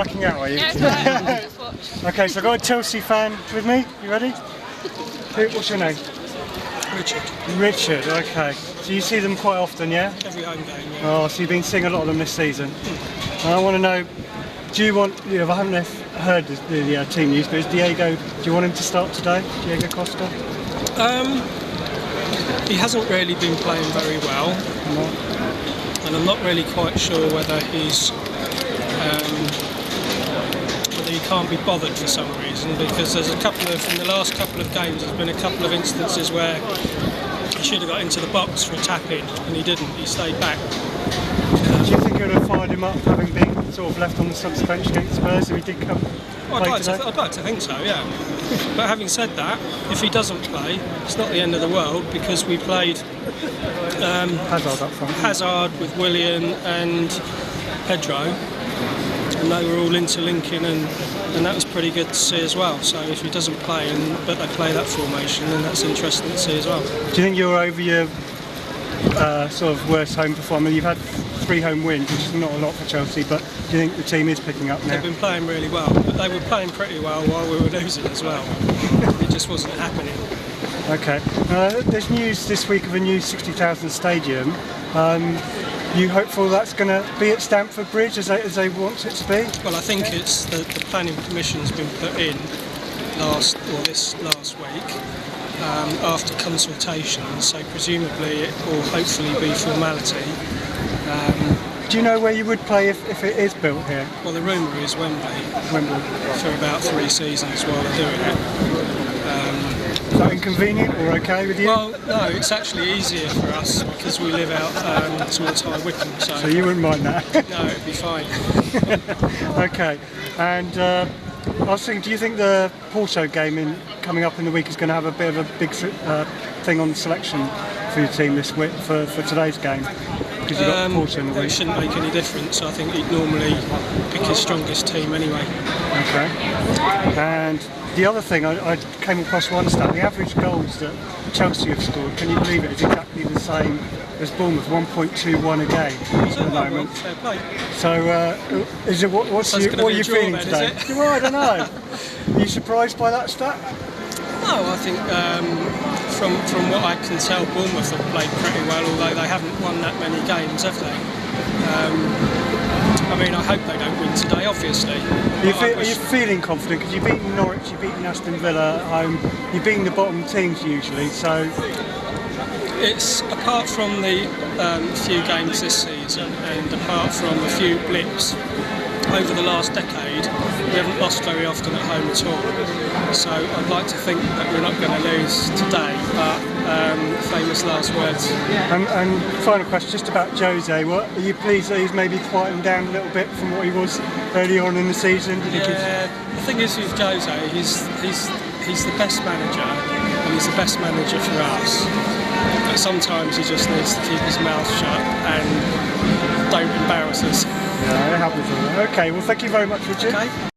Fucking out, are you? Yeah, it's alright. Just watch. Okay, so I've got a Chelsea fan with me. You ready? What's your name? Richard. Richard, okay. So you see them quite often, yeah? Every home game, yeah. Oh, so you've been seeing a lot of them this season. And I want to know, do you want, I haven't heard the team news, but is Diego, do you want him to start today? Diego Costa? He hasn't really been playing very well. No. And I'm not really quite sure whether he can't be bothered for some reason, because there's in the last couple of games there's been a couple of instances where he should have got into the box for a tap-in and he didn't, he stayed back. Do you think it would have fired him up having been sort of left on the subs bench against Spurs if he did come? I'd like to think so, yeah. But having said that, if he doesn't play, it's not the end of the world, because we played Hazard up front. Hazard with Willian and Pedro, and they were all interlinking, and that was pretty good to see as well. So if he doesn't play, but they play that formation, then that's interesting to see as well. Do you think you're over your sort of worst home performance? You've had 3 home wins, which is not a lot for Chelsea, but do you think the team is picking up now? They've been playing really well, but they were playing pretty well while we were losing as well. It just wasn't happening. Okay. There's news this week of a new 60,000 stadium. You hopeful that's going to be at Stamford Bridge as they want it to be? Well, I think it's the planning permission's been put in this last week after consultation, so presumably it will hopefully be formality. Do you know where you would play if it is built here? Well, the rumour is Wembley. Wembley. For about 3 seasons while they're doing it. Is that inconvenient or okay with you? Well, no, it's actually easier for us because we live out towards High Wycombe. So you wouldn't mind that? No, it'd be fine. Okay, and I was thinking, do you think the Porto game coming up in the week is going to have a bit of a big thing on the selection for your team this week for today's game? Because you've got Porto in the week. It shouldn't make any difference. I think he'd normally pick his strongest team anyway. Okay. And the other thing, I came across one stat, the average goals that Chelsea have scored, can you believe it, is exactly the same as Bournemouth, 1.21 a game at the moment. Fair play. So, is it what are you feeling then, today? Well, I don't know. Are you surprised by that stat? No, I think from what I can tell, Bournemouth have played pretty well, although they haven't won that many games, have they? I mean, I hope they don't win today, obviously. Are you feeling confident? Because you've beaten Norwich, you've beaten Aston Villa at home, you've beaten the bottom teams usually, so... It's, apart from the few games this season, and apart from a few blips over the last decade, we haven't lost very often at home at all. So I'd like to think that we're not going to lose today, but famous last words. And final question, just about Jose. Are you pleased that he's maybe quietened down a little bit from what he was early on in the season? Yeah, the thing is with Jose, he's the best manager, and he's the best manager for us. But sometimes he just needs to keep his mouth shut and don't embarrass us. Yeah, it happens. Okay, well thank you very much, Richard. Okay.